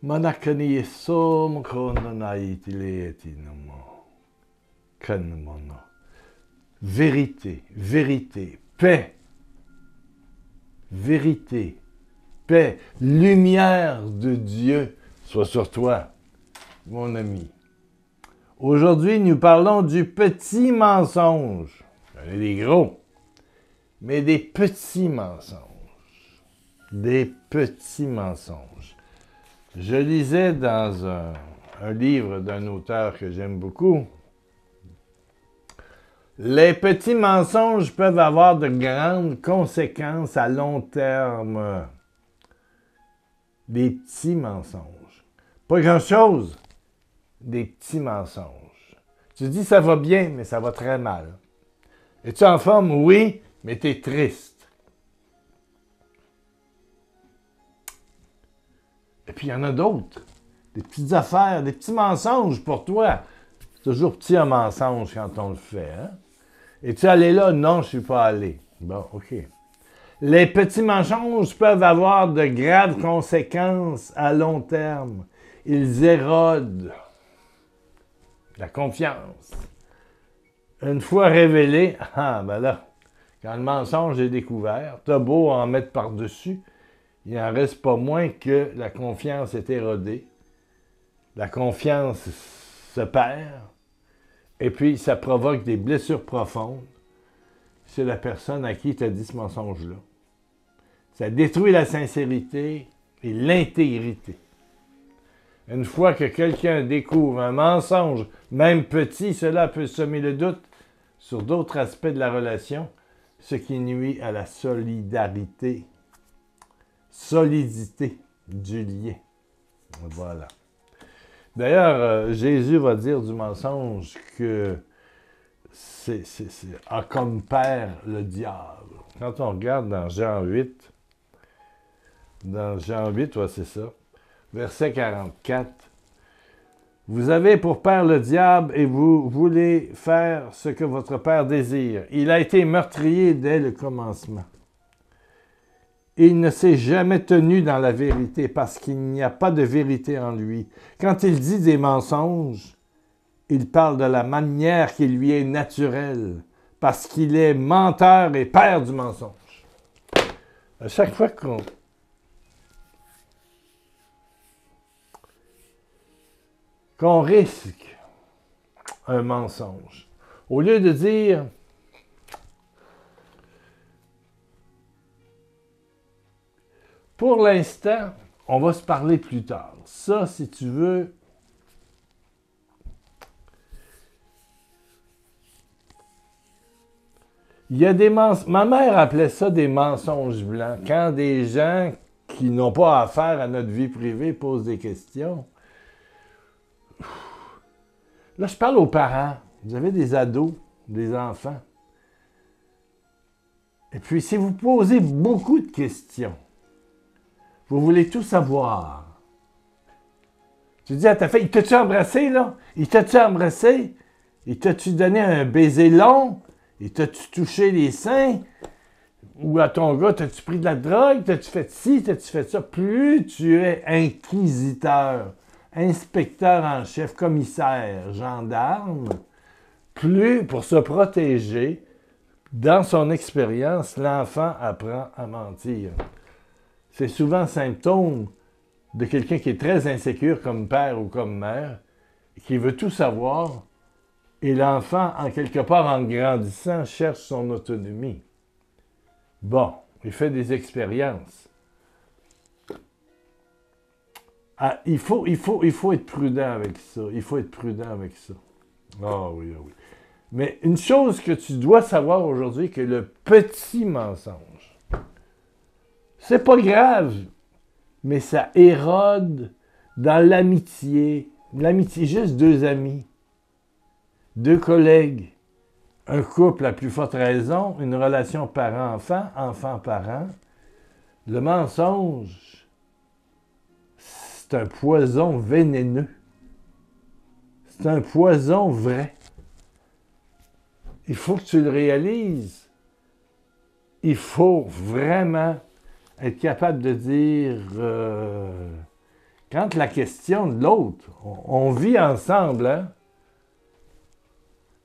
Manakani som kanmono. Vérité, vérité, paix, vérité, paix, lumière de Dieu soit sur toi, mon ami. Aujourd'hui, nous parlons du petit mensonge. Il y en a des gros, mais des petits mensonges. Des petits mensonges. Je lisais dans un livre d'un auteur que j'aime beaucoup. Les petits mensonges peuvent avoir de grandes conséquences à long terme. Des petits mensonges. Pas grand-chose, des petits mensonges. Tu dis ça va bien, mais ça va très mal. Es-tu en forme? Oui, mais tu es triste. Et puis il y en a d'autres. Des petites affaires, des petits mensonges pour toi. C'est toujours petit un mensonge quand on le fait. Hein? Es-tu allé là? Non, je ne suis pas allé. Bon, OK. Les petits mensonges peuvent avoir de graves conséquences à long terme. Ils érodent la confiance. Une fois révélé, ben là, quand le mensonge est découvert, t'as beau en mettre par-dessus, il n'en reste pas moins que la confiance est érodée. La confiance se perd. Et puis, ça provoque des blessures profondes. C'est la personne à qui tu as dit ce mensonge-là. Ça détruit la sincérité et l'intégrité. Une fois que quelqu'un découvre un mensonge, même petit, cela peut semer le doute sur d'autres aspects de la relation, ce qui nuit à la solidité du lien. Voilà. D'ailleurs, Jésus va dire du mensonge que a comme père le diable. Quand on regarde dans Jean 8, ouais, c'est ça, verset 44, « Vous avez pour père le diable et vous voulez faire ce que votre père désire. Il a été meurtrier dès le commencement. Il ne s'est jamais tenu dans la vérité parce qu'il n'y a pas de vérité en lui. Quand il dit des mensonges, il parle de la manière qui lui est naturelle parce qu'il est menteur et père du mensonge. » À chaque fois qu'on risque un mensonge, au lieu de dire « Pour l'instant, on va se parler plus tard. » Ça, si tu veux, il y a des mensonges. Ma mère appelait ça des mensonges blancs. Quand des gens qui n'ont pas affaire à notre vie privée posent des questions. Là, je parle aux parents. Vous avez des ados, des enfants. Et puis, si vous posez beaucoup de questions, vous voulez tout savoir. Tu dis à ta fille, « Il t'a-tu embrassé, là? Il t'a-tu embrassé? Il t'a-tu donné un baiser long? Il t'a-tu touché les seins? Ou à ton gars, t'as-tu pris de la drogue? T'as-tu fait ci? T'as-tu fait ça? » Plus tu es inquisiteur, inspecteur en chef, commissaire, gendarme, plus pour se protéger, dans son expérience, l'enfant apprend à mentir. C'est souvent un symptôme de quelqu'un qui est très insécure comme père ou comme mère, qui veut tout savoir, et l'enfant, en quelque part, en grandissant, cherche son autonomie. Bon, il fait des expériences. Ah, il faut être prudent avec ça. Il faut être prudent avec ça. Ah oui, ah oui. Mais une chose que tu dois savoir aujourd'hui, que le petit mensonge, c'est pas grave, mais ça érode dans l'amitié. L'amitié, juste deux amis, deux collègues, un couple à plus forte raison, une relation parent-enfant, enfant-parent. Le mensonge, c'est un poison vénéneux. C'est un poison vrai. Il faut que tu le réalises. Il faut vraiment être capable de dire Quand la question de l'autre, on vit ensemble, hein?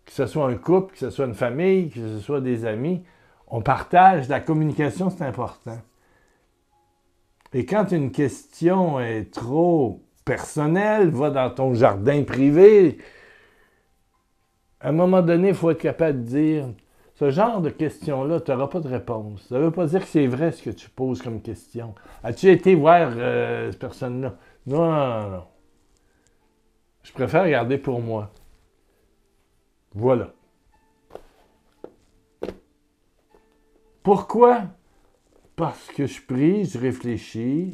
Que ce soit un couple, que ce soit une famille, que ce soit des amis, on partage, la communication, c'est important. Et quand une question est trop personnelle, va dans ton jardin privé, à un moment donné, il faut être capable de dire, ce genre de question-là, tu n'auras pas de réponse. Ça ne veut pas dire que c'est vrai ce que tu poses comme question. As-tu été voir cette personne-là? Non, non, non. Je préfère garder pour moi. Voilà. Pourquoi? Parce que je prie, je réfléchis,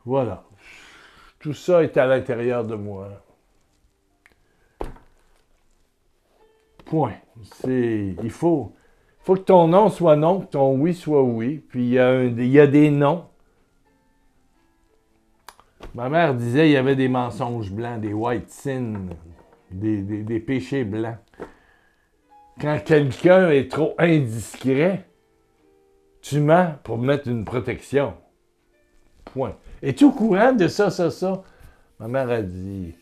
Voilà. Tout ça est à l'intérieur de moi. Point. Il faut que ton non soit non, que ton oui soit oui. Puis il y a des non. Ma mère disait qu'il y avait des mensonges blancs, des white sins, des péchés blancs. Quand quelqu'un est trop indiscret, tu mens pour mettre une protection. Point. Es-tu au courant de ça? Ma mère a dit,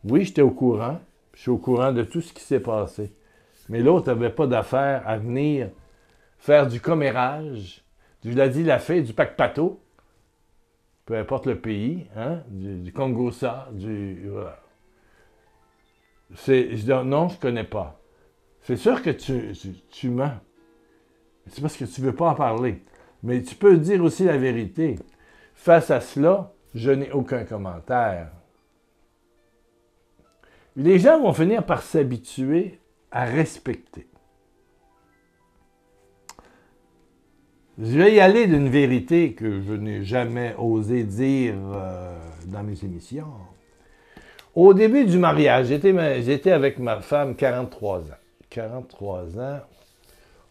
oui, j'étais au courant. Je suis au courant de tout ce qui s'est passé. Mais l'autre n'avait pas d'affaire à venir faire du commérage, la fée, du pac-pato, peu importe le pays, hein, du Congo-ça, voilà. Je dis, non, je ne connais pas. C'est sûr que tu mens. C'est parce que tu ne veux pas en parler. Mais tu peux dire aussi la vérité. Face à cela, je n'ai aucun commentaire. Les gens vont finir par s'habituer à respecter. Je vais y aller d'une vérité que je n'ai jamais osé dire dans mes émissions. Au début du mariage, j'étais avec ma femme 43 ans. 43 ans.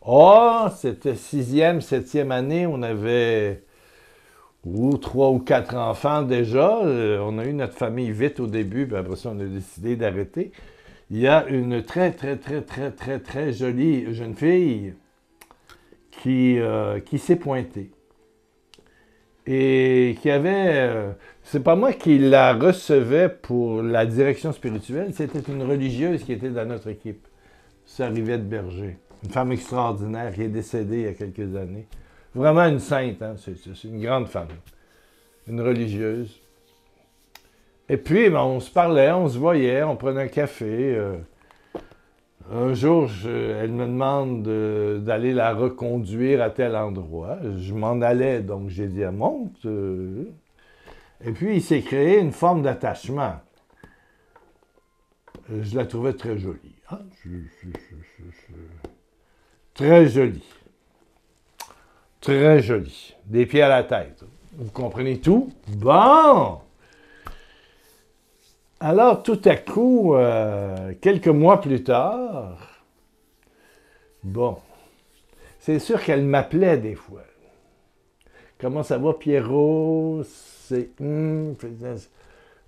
Oh, c'était 6e, 7e année, on avait 3 ou 4 enfants déjà. On a eu notre famille vite au début, puis après ça, on a décidé d'arrêter. Il y a une très, très, très, très, très, très jolie jeune fille qui s'est pointée. Et qui avait... c'est pas moi qui la recevais pour la direction spirituelle, c'était une religieuse qui était dans notre équipe. Ça arrivait de Berger. Une femme extraordinaire qui est décédée il y a quelques années. Vraiment une sainte, hein? C'est une grande femme. Une religieuse. Et puis, ben, on se parlait, on se voyait, on prenait un café. Un jour, elle me demande d'aller la reconduire à tel endroit. Je m'en allais, donc j'ai dit, monte. Et puis, il s'est créé une forme d'attachement. Je la trouvais très jolie. Hein? Très jolie. Très jolie. Des pieds à la tête. Vous comprenez tout? Bon! Alors, tout à coup, quelques mois plus tard, bon, c'est sûr qu'elle m'appelait des fois. Comment ça va, Pierrot?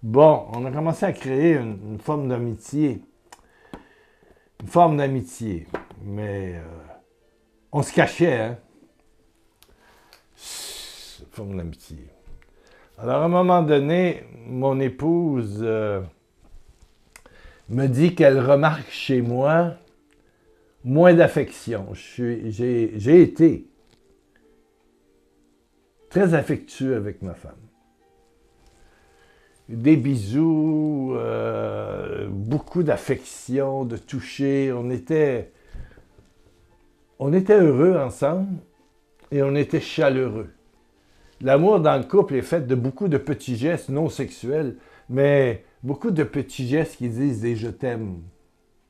Bon, on a commencé à créer une forme d'amitié. Une forme d'amitié. Mais on se cachait, hein? Une forme d'amitié. Alors, à un moment donné, mon épouse me dit qu'elle remarque chez moi moins d'affection. J'ai été très affectueux avec ma femme. Des bisous, beaucoup d'affection, de toucher. On était heureux ensemble et on était chaleureux. L'amour dans le couple est fait de beaucoup de petits gestes non sexuels, mais beaucoup de petits gestes qui disent des « je t'aime »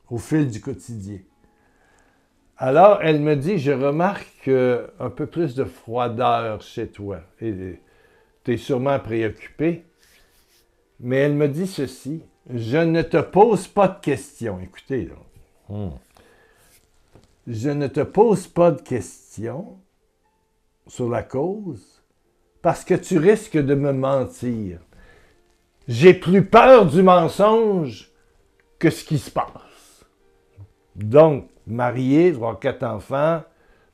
au fil du quotidien. Alors, elle me dit, je remarque un peu plus de froideur chez toi. Et tu es sûrement préoccupé. Mais elle me dit ceci, je ne te pose pas de questions. Écoutez, là. Je ne te pose pas de questions sur la cause parce que tu risques de me mentir. J'ai plus peur du mensonge que ce qui se passe. Donc, marié, avoir 4 enfants,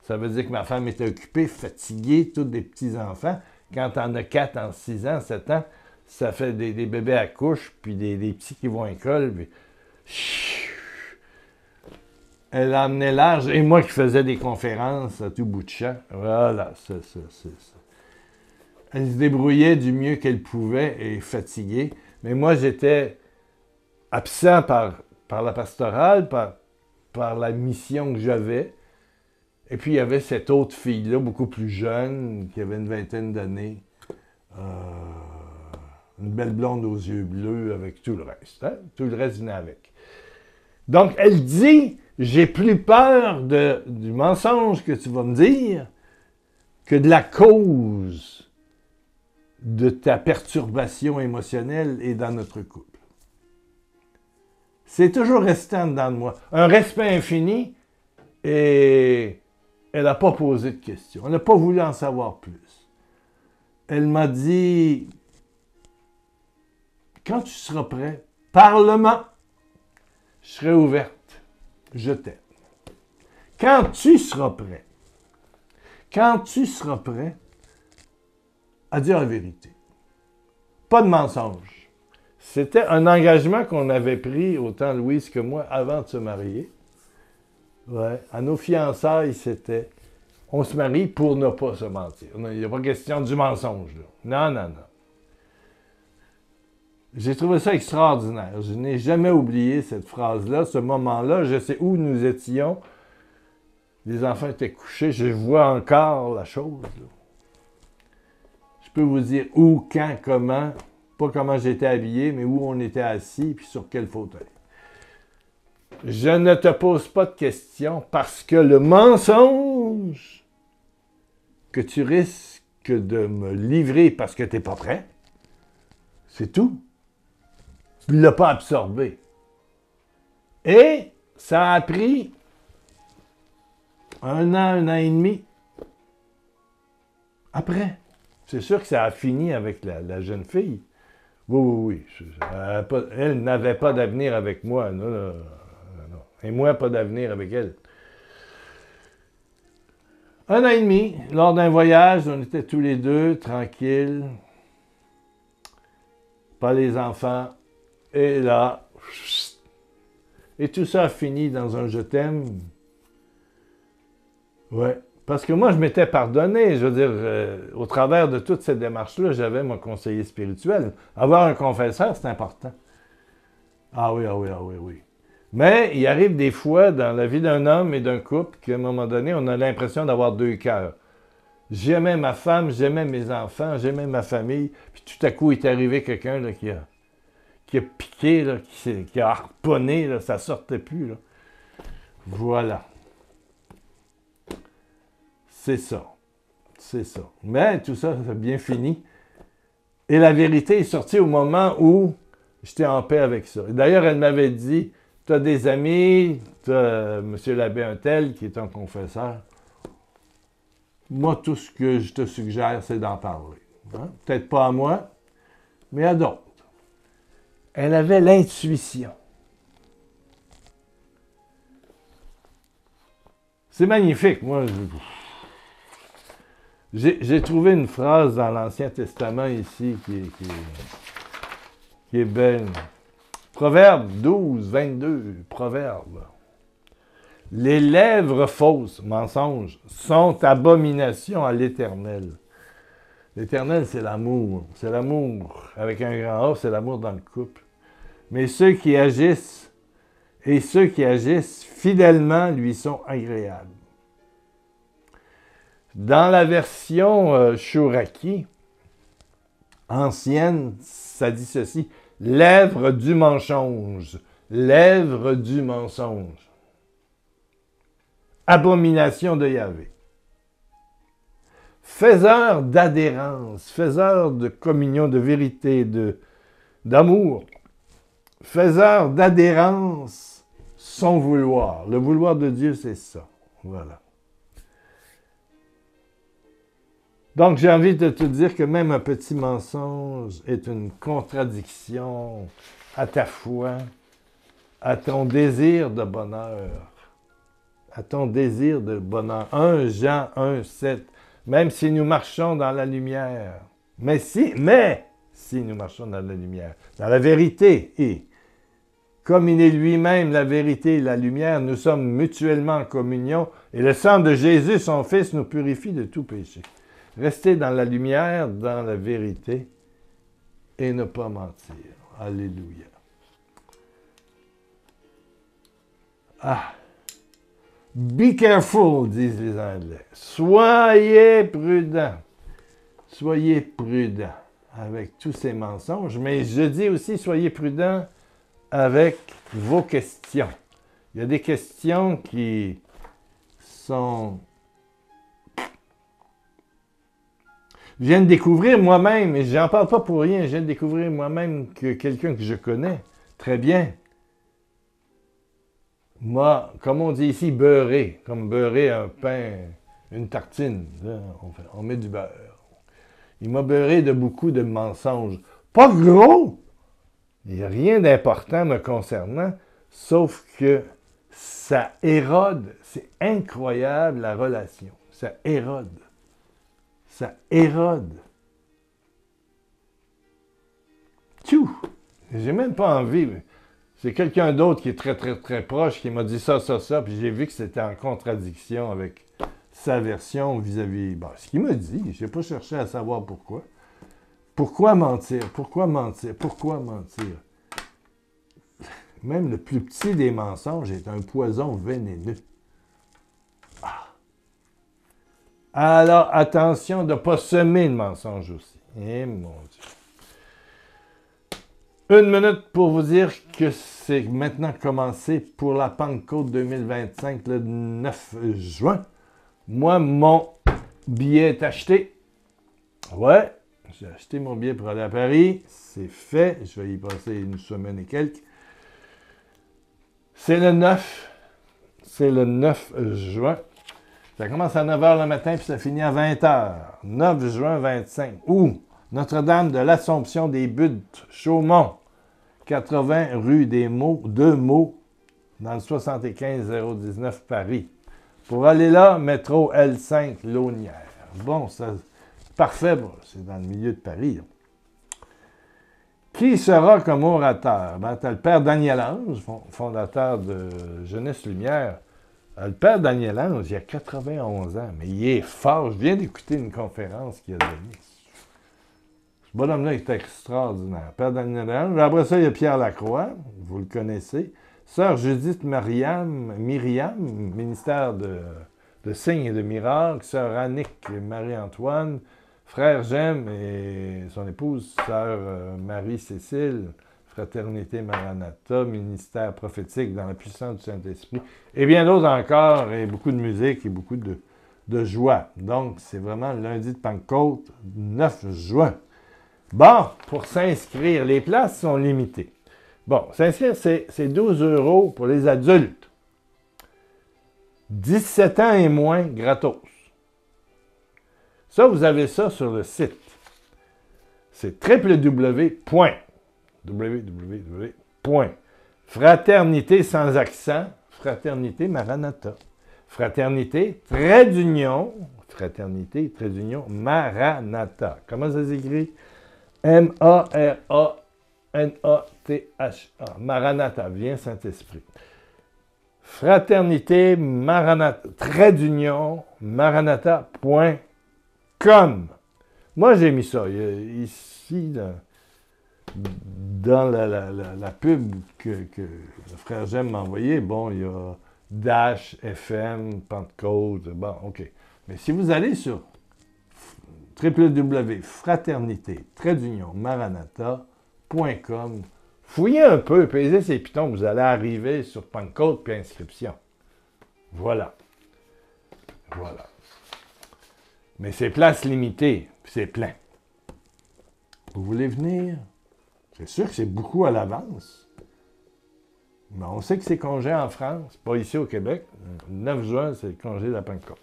ça veut dire que ma femme était occupée, fatiguée, tous des petits-enfants. quand tu en as 4 en 6 ans, 7 ans, ça fait des bébés à couche, puis des petits qui vont à l'école, puis... Elle emmenait large, et moi qui faisais des conférences à tout bout de champ. Voilà, ça. Elle se débrouillait du mieux qu'elle pouvait et fatiguée. Mais moi, j'étais absent par la pastorale, par la mission que j'avais. Et puis, il y avait cette autre fille-là, beaucoup plus jeune, qui avait une vingtaine d'années. Une belle blonde aux yeux bleus avec tout le reste. Hein? Tout le reste venait avec. Donc, elle dit, j'ai plus peur du mensonge que tu vas me dire que de la cause de ta perturbation émotionnelle et dans notre couple. C'est toujours resté en dedans de moi. Un respect infini et elle n'a pas posé de questions. Elle n'a pas voulu en savoir plus. Elle m'a dit, quand tu seras prêt, parle-moi. Je serai ouverte. Je t'aime. Quand tu seras prêt à dire la vérité. Pas de mensonge. C'était un engagement qu'on avait pris, autant Louise que moi, avant de se marier. Ouais. À nos fiançailles, c'était, on se marie pour ne pas se mentir. Il n'y a pas question du mensonge, là. Non. J'ai trouvé ça extraordinaire. Je n'ai jamais oublié cette phrase-là, ce moment-là. Je sais où nous étions. Les enfants étaient couchés. Je vois encore la chose. Là. Je peux vous dire où, quand, comment. Pas comment j'étais habillé, mais où on était assis, puis sur quel fauteuil. Je ne te pose pas de questions parce que le mensonge que tu risques de me livrer parce que tu n'es pas prêt, c'est tout. Tu ne l'as pas absorbé. Et ça a pris 1 an et demi après. C'est sûr que ça a fini avec la jeune fille. Oui. Elle n'avait pas d'avenir avec moi. Non. Et moi, pas d'avenir avec elle. 1 an et demi, lors d'un voyage, on était tous les deux, tranquilles. Pas les enfants. Et là, et tout ça a fini dans un je t'aime. Ouais. Parce que moi, je m'étais pardonné. Je veux dire, au travers de toute cette démarche-là, j'avais mon conseiller spirituel. Avoir un confesseur, c'est important. Ah oui. Mais il arrive des fois dans la vie d'un homme et d'un couple qu'à un moment donné, on a l'impression d'avoir 2 cœurs. J'aimais ma femme, j'aimais mes enfants, j'aimais ma famille. Puis tout à coup, il est arrivé quelqu'un là, qui a piqué, là, qui a harponné, là, ça ne sortait plus. Là. Voilà. C'est ça. Mais tout ça, ça a bien fini. Et la vérité est sortie au moment où j'étais en paix avec ça. D'ailleurs, elle m'avait dit, tu as des amis, tu as M. l'abbé Untel, qui est un confesseur. Moi, tout ce que je te suggère, c'est d'en parler. Hein? Peut-être pas à moi, mais à d'autres. Elle avait l'intuition. C'est magnifique. Moi, j'ai trouvé une phrase dans l'Ancien Testament ici qui est belle. Proverbe 12, 22, Proverbe. Les lèvres fausses, mensonges, sont abomination à l'Éternel. L'Éternel, c'est l'amour. C'est l'amour avec un grand A, c'est l'amour dans le couple. Mais ceux qui agissent fidèlement lui sont agréables. Dans la version Chouraki, ancienne, ça dit ceci, « Lèvres du mensonge, lèvres du mensonge. Abomination de Yahvé. Faiseur d'adhérence, faiseur de communion, de vérité, d'amour, faiseur d'adhérence, son vouloir. Le vouloir de Dieu, c'est ça. Voilà. Donc, j'ai envie de te dire que même un petit mensonge est une contradiction à ta foi, à ton désir de bonheur. À ton désir de bonheur. 1 Jean 1, 7. Même si nous marchons dans la lumière. Mais si nous marchons dans la lumière, dans la vérité, et comme il est lui-même la vérité et la lumière, nous sommes mutuellement en communion, et le sang de Jésus, son Fils, nous purifie de tout péché. Restez dans la lumière, dans la vérité, et ne pas mentir. Alléluia. Ah! Be careful, disent les Anglais. Soyez prudents. Soyez prudents avec tous ces mensonges, mais je dis aussi, soyez prudents avec vos questions. Il y a des questions qui sont... Je viens de découvrir moi-même, et j'en parle pas pour rien, je viens de découvrir moi-même que quelqu'un que je connais très bien m'a, comme on dit ici, beurré, comme beurrer un pain, une tartine. Là, on met du beurre. Il m'a beurré de beaucoup de mensonges. Pas gros! Il n'y a rien d'important me concernant, sauf que ça érode. C'est incroyable la relation. Ça érode. Ça érode. Tchou! J'ai même pas envie. C'est quelqu'un d'autre qui est très, très, très proche qui m'a dit ça, puis j'ai vu que c'était en contradiction avec sa version vis-à-vis... Bon, ce qu'il m'a dit, je n'ai pas cherché à savoir pourquoi. Pourquoi mentir? Pourquoi mentir? Pourquoi mentir? Même le plus petit des mensonges est un poison vénéneux. Ah. Alors, attention de ne pas semer de mensonges aussi. Eh mon Dieu. Une minute pour vous dire que c'est maintenant commencé pour la Pentecôte 2025, le 9 juin. Moi, mon billet est acheté. Ouais, j'ai acheté mon billet pour aller à Paris. C'est fait. Je vais y passer une semaine et quelques. C'est le 9. C'est le 9 juin. Ça commence à 9 h le matin puis ça finit à 20 h. 9 juin 25. Où? Notre-Dame de l'Assomption des Buttes, Chaumont, 80 rue des Maux, 2 Maux, dans le 75 019 Paris. Pour aller là, métro L5 Launière. Bon, ça, parfait, c'est dans le milieu de Paris. Là. Qui sera comme orateur? Ben, tu as le père Daniel Ange, fondateur de Jeunesse Lumière. Le père Daniel Ange, il a 91 ans, mais il est fort. Je viens d'écouter une conférence qu'il a donnée. Ce bonhomme-là est extraordinaire. Père Daniel Ange. Après ça, il y a Pierre Lacroix, vous le connaissez. Sœur Judith Myriam, ministère de signes et de miracles. Sœur Annick Marie-Antoine. Frère Jem et son épouse, Sœur Marie-Cécile. Fraternité Maranatha, ministère prophétique dans la puissance du Saint-Esprit. Et bien d'autres encore, et beaucoup de musique et beaucoup de joie. Donc, c'est vraiment le lundi de Pentecôte, 9 juin. Bon, pour s'inscrire, les places sont limitées. Bon, s'inscrire, c'est 12 € pour les adultes. 17 ans et moins, gratos. Ça, vous avez ça sur le site. C'est www.fraternité sans accent, fraternité Maranatha. Fraternité, trait d'union, Maranatha. Comment ça s'écrit? M-A-R-A-N-A-T-H-A. Maranatha, viens Saint-Esprit. Fraternité Maranatha, trait d'union, maranatha.com. Moi, j'ai mis ça. Ici, dans la pub que le frère Jem m'a envoyé, bon, il y a Dash, FM, Pentecôte, bon, OK. Mais si vous allez sur www.fraternité-maranatha.com, fouillez un peu, pesez ces pitons, vous allez arriver sur Pentecôte puis inscription. Voilà. Voilà. Mais c'est place limitée, puis c'est plein. Vous voulez venir? C'est sûr que c'est beaucoup à l'avance. Mais on sait que c'est congé en France, pas ici au Québec. Le 9 juin, c'est le congé de la Pentecôte.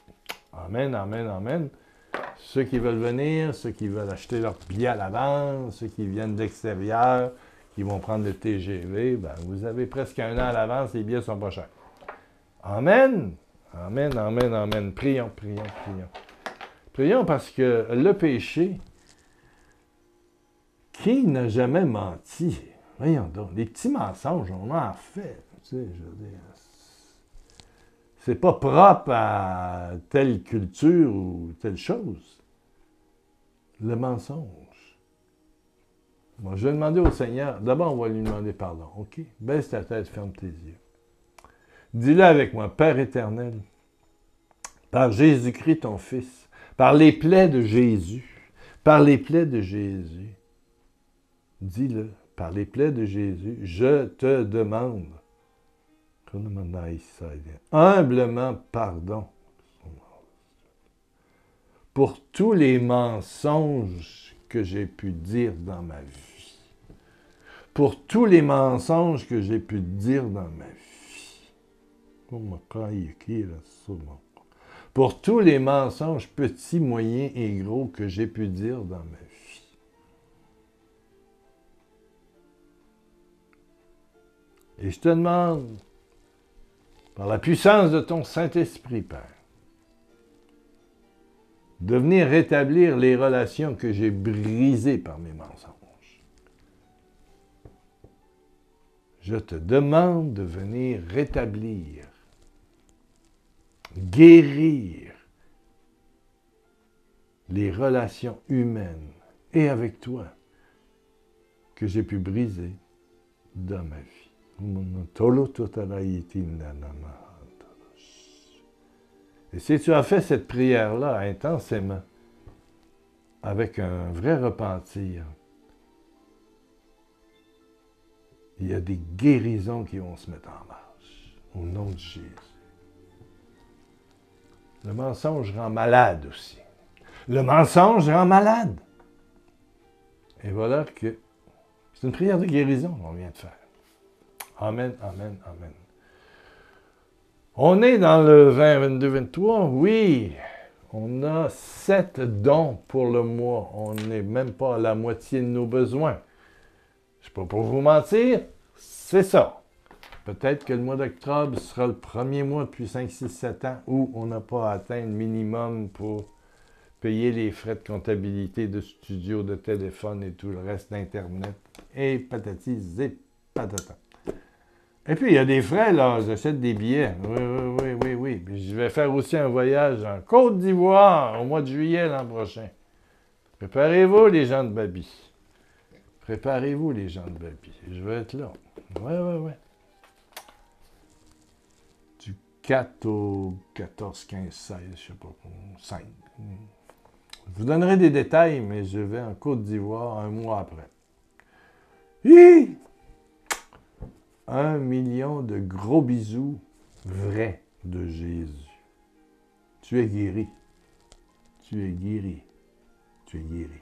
Amen, amen, amen. Ceux qui veulent venir, ceux qui veulent acheter leur billet à l'avance, ceux qui viennent de l'extérieur, qui vont prendre le TGV, ben, vous avez presque un an à l'avance, les billets sont pas chers. Amen. Amen, amen, amen. Prions, prions, prions. Prions parce que le péché, qui n'a jamais menti? Voyons donc, des petits mensonges, on en fait. Tu sais, je veux dire, c'est pas propre à telle culture ou telle chose. Le mensonge. Bon, je vais demander au Seigneur, d'abord on va lui demander pardon, OK? Baisse ta tête, ferme tes yeux. Dis-le avec moi, Père éternel, par Jésus-Christ ton Fils, par les plaies de Jésus, par les plaies de Jésus, dis-le, par les plaies de Jésus, je te demande, humblement pardon pour tous les mensonges que j'ai pu dire dans ma vie. Pour tous les mensonges que j'ai pu dire dans ma vie. Pour tous les mensonges petits, moyens et gros que j'ai pu dire dans ma vie. Et je te demande, par la puissance de ton Saint-Esprit, Père, de venir rétablir les relations que j'ai brisées par mes mensonges. Je te demande de venir rétablir, guérir les relations humaines et avec toi que j'ai pu briser dans ma vie. Et si tu as fait cette prière-là intensément, avec un vrai repentir, il y a des guérisons qui vont se mettre en marche, au nom de Jésus. Le mensonge rend malade aussi. Le mensonge rend malade. Et voilà que c'est une prière de guérison qu'on vient de faire. Amen, amen, amen. On est dans le 20, 22, 23, oui. On a 7 dons pour le mois. On n'est même pas à la moitié de nos besoins. Je ne sais pas pour vous mentir, c'est ça. Peut-être que le mois d'octobre sera le premier mois depuis 5, 6, 7 ans où on n'a pas atteint le minimum pour payer les frais de comptabilité de studio, de téléphone et tout le reste d'Internet. Et patati et patata. Et puis, il y a des frais, là. J'achète des billets. Oui. Puis je vais faire aussi un voyage en Côte d'Ivoire au mois de juillet l'an prochain. Préparez-vous, les gens de Babi. Préparez-vous, les gens de Babi. Je vais être là. Ouais. Du 4 au 14, 15, 16, je sais pas, 5. Je vous donnerai des détails, mais je vais en Côte d'Ivoire un mois après. Hi! 1 million de gros bisous vrais de Jésus. Tu es guéri. Tu es guéri. Tu es guéri.